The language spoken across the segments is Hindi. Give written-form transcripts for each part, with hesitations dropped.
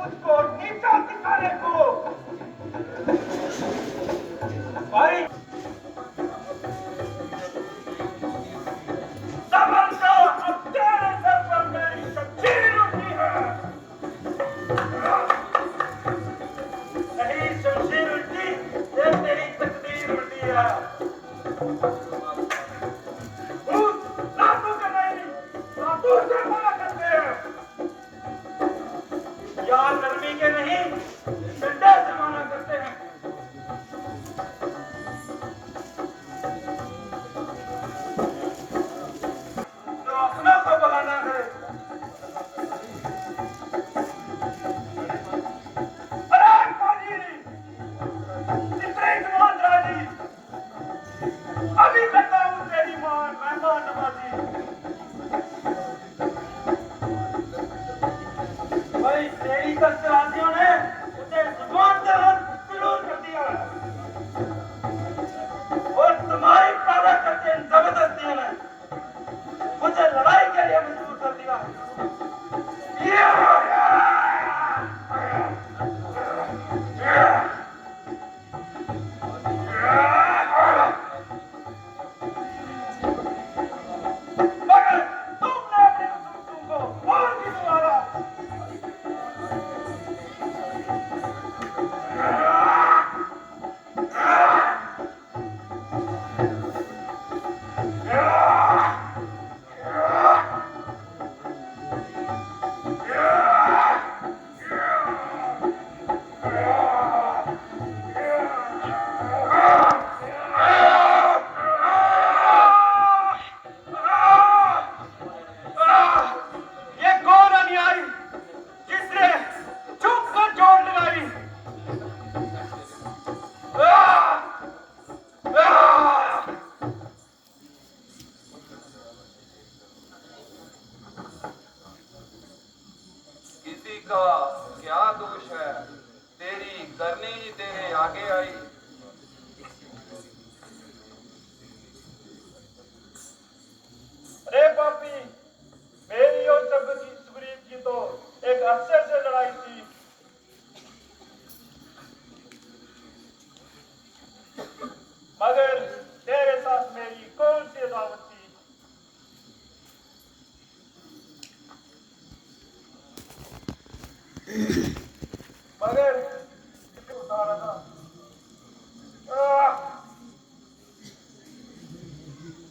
मुझको नीचा दिखाने को। भाई समझो, अब तेरे सर पर मेरी शमशीर उठी है। नहीं शमशीर उल्टी, ये तेरी तकदीर उल्टी है। लातू के नहीं, लातू से मना करते हैं। यार गर्मी के नहीं, ठंडे से मना करते हैं। तो अपना को बहाना करे। अरे पाजी, चित्रे जवान राजी, अभी करता हूँ तेरी मेहमान नवाजी। भाई तेरी कसरातियों ने मुझे जुबान से मजबूर कर दिया है और तुम्हारी पैदा करके इन जबरदस्तियों ने मुझे लड़ाई के लिए मजबूर कर दिया है। मगर तुमने अपने उसूलों को और भी दोबारा ये कौन अन्यायी जिसने चुप कर जोड़ लगाई। किसी का क्या दोष है, तेरी करनी ही तेरे आगे आई। अरे पापी, मेरी और सुग्रीव की तो एक अफसर से लड़ाई थी। मगर तेरे साथ मेरी कौन सी अदावत थी। मगर उतारा था।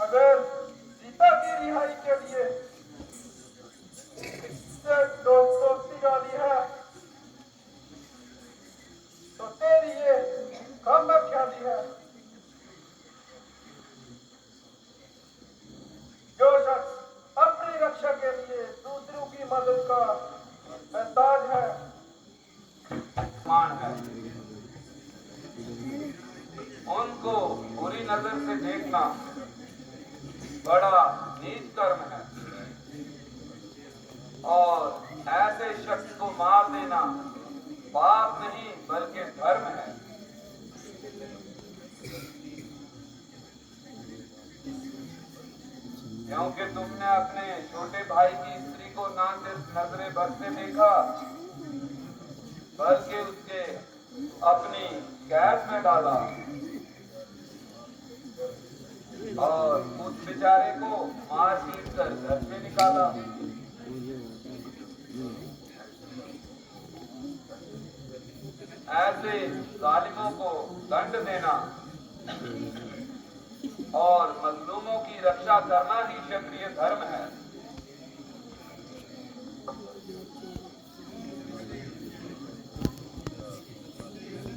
अगर सीता की रिहाई के लिए दोस्ती डाली है तो तेरी ये कम ख्याली है। जो शख्स अपनी रक्षा के लिए दूसरों की मदद का मोहताज है, मान है उनको बुरी नजर से देखना बड़ा नीच कर्म है और ऐसे शख्स को मार देना पाप नहीं बल्कि धर्म है। क्योंकि तुमने अपने छोटे भाई की स्त्री को ना सिर्फ नजरे बद से देखा बल्कि उसके अपनी कैद में डाला और उस बेचारे को मार पीट कर घर से निकाला। ऐसे जालिमों को दंड देना और मजलूमों की रक्षा करना ही क्षत्रिय धर्म है।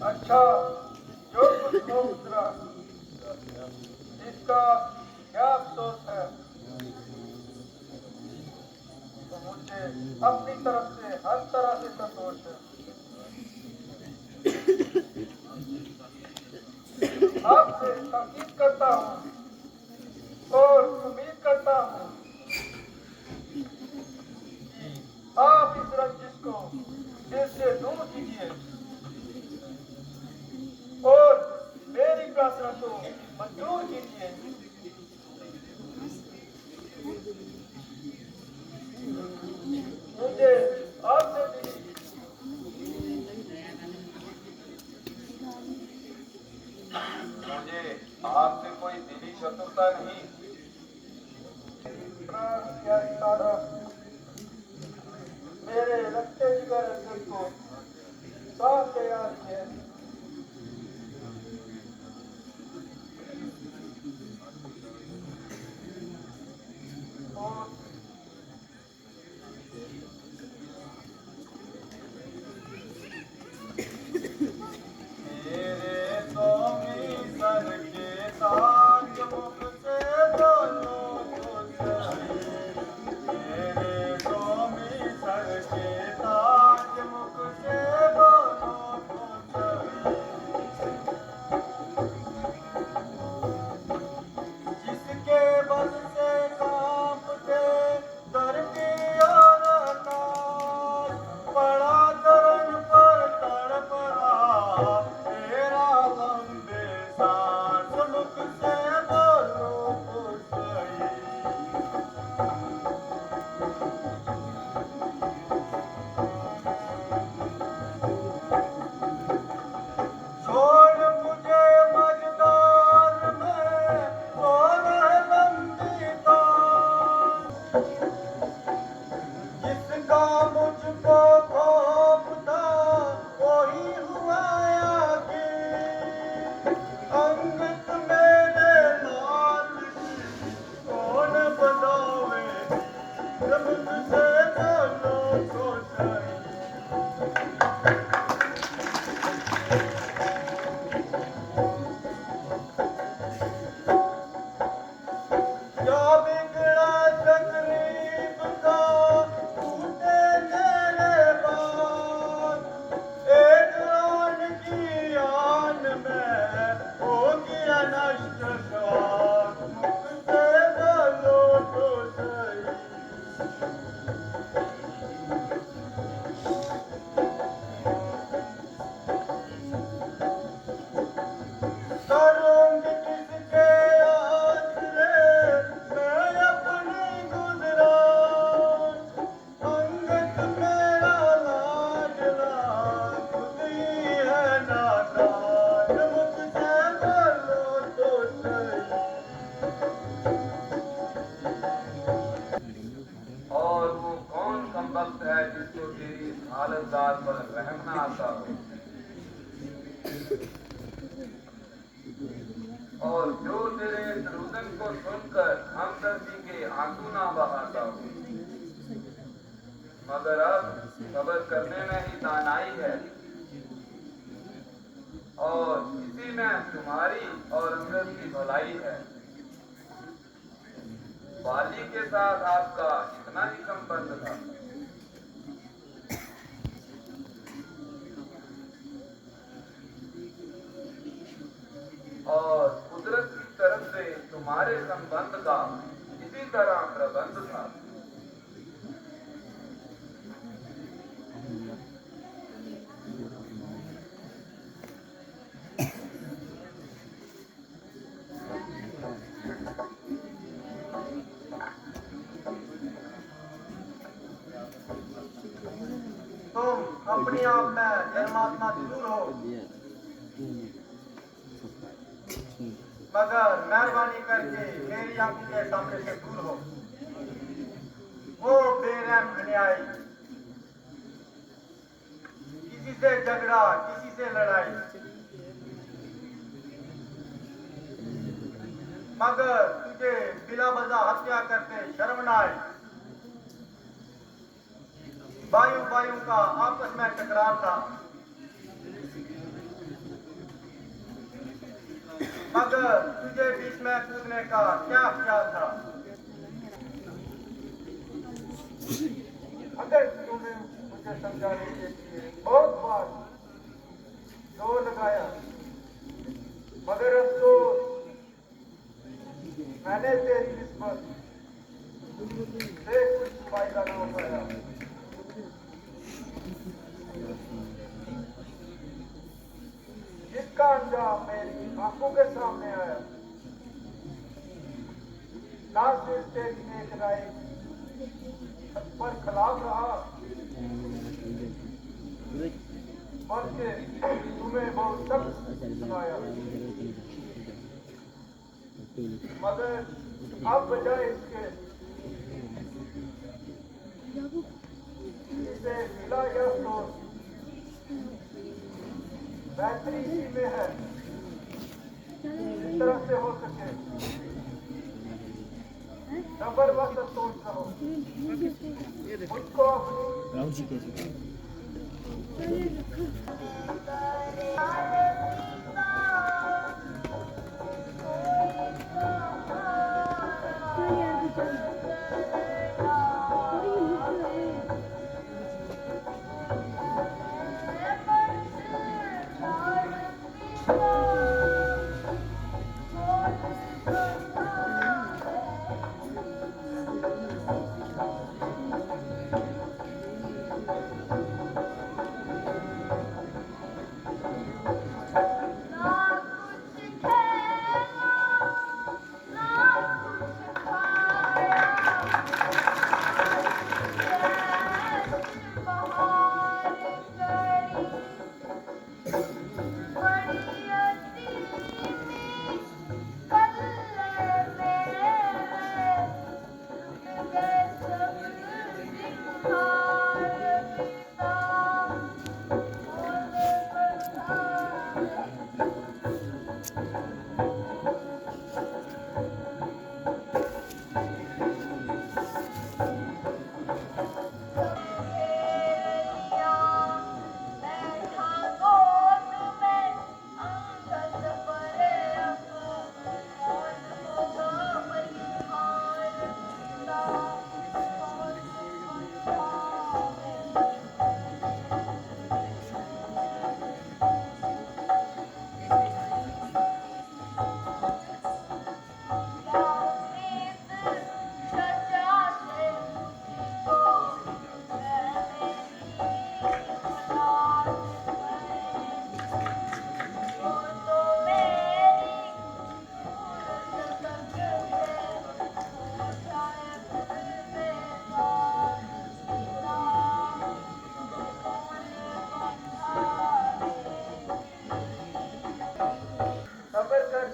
अच्छा जो कुछ हो गुजरा इसका क्या अफसोस है। तो मुझे अपनी तरफ से हर तरह से संतोष है। आपसे ताकीद करता हूँ और उम्मीद करता हूँ कि आप इस रंजिश को दिल से दूर कीजिए और मेरी प्रार्थना को मंजूर कीजिए। मुझे आपसे मिली सकता नहीं। प्राण क्या इशारा, मेरे लगते जिगर दिल को साफ तैयार किया। और तेरे तो सर के ताज मुख से बोलो तो सही, तेरे तो सर के ताज मुख से बोलो तो सही, जिसके बल से कांपते धरती और आकाश, पड़ा चरण पर तड़प रहा तेरा लंबे सांस, मुख से बोलो तो सही। छोड़ मुझे मझधार में, और लंबी तार, जिसका मुझको खौफ था वही हुआ आगे। अंगत मेरे लाल की कौन बजावे, मुझसे बोलो तो सही। क्या बिगड़ा तकरीब का, टूटे मेरे बाल, एक आन की आन में हो गया नष्ट स्वाद, मुख से बोलो तो सही। करूंगी किसके आसरे मैं अपनी गुजरान, अंगत मेरा लाडला खुद ही है नादान, मुख से बोलो तो सही। और वो कौन कम वक्त है जिसको तेरी हालतदार पर रहम न आता हो, और जो तेरे इस रुदन को सुनकर हमदर्दी के आंसू ना बहाता हो। मगर अब सब्र करने में ही दानाई है, और इसी में तुम्हारी और अंदर की भलाई है। बाली के साथ आपका इतना ही संबंध था, और कुदरत की तरफ से तुम्हारे संबंध का इसी तरह प्रबंध था। तुम अपने आप में धर्मात्मा जरूर हो, मगर मेहरबानी करके मेरी आंखों के सामने से दूर हो। वो बेरहम अन्यायी, किसी से झगड़ा किसी से लड़ाई, मगर तुझे बिला वजह हत्या करते शर्म न आई। वायु वायु का आपस में टकराव था, मगर तुझे बीच में कूदने का क्या ख्याल था। अगर तूने मुझे समझाने के लिए बहुत बार जोर लगाया, मगर अफसोस मैंने तेरी निस्बत से कुछ फायदा न उठाया। जिसका अंजाम मेरी आंखों के सामने आया, ना सिर्फ तेरी नेक राय पर खिलाफ रहा, बल्कि तुम्हें बहुत सख्त सुनाया। मगर अब बजाय इसके इसे मिला यह सोच बेहतरी इसी में है जिस तरह से हो सके जबरदस्त सोच रहो मुझको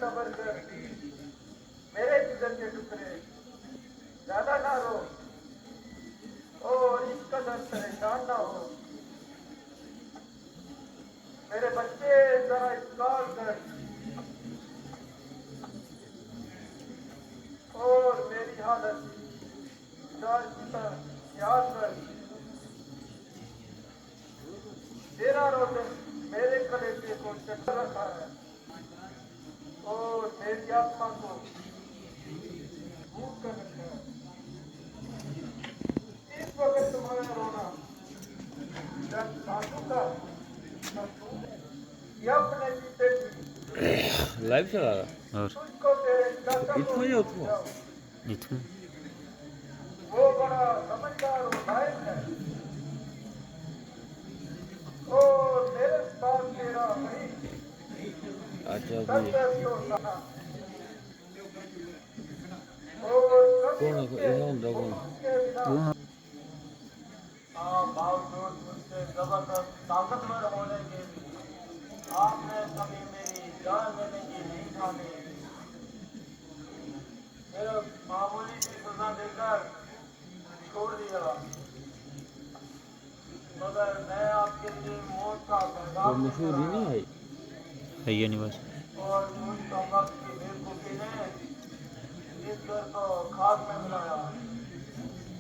सबर कर मेरे जिगर के टुकड़े ज्यादा ना रो और इस कदर परेशान ना हो मेरे बच्चे जरा इस्तेमाल कर और मेरी हालत याद कर तेरा रोशन मेरे कलेजे को चक्कर रखा है और मेरी आत्मा को भूख कर रखा है इस वक्त तुम्हारा रोना जब सासू का ये अपने जीते लाइव चला रहा और तुझको तेरे इतना ही उतना इतना वो बड़ा समझदार और लायक है और मेरे पास तेरा नहीं अच्छा भी कौन बावजूद मुझसे जबरदस्त ताकतवर होने के भी आपने कभी मेरी जान लेने की नहीं ठानी मेरे मामूली सी सजा देकर छोड़ दिया मगर मैं आपके लिए मौत का पैगाम मशहूर ही नहीं है ये नहीं बस और मुझ वक्त की बेवकूफी ने इस घर को खाक में मिलाया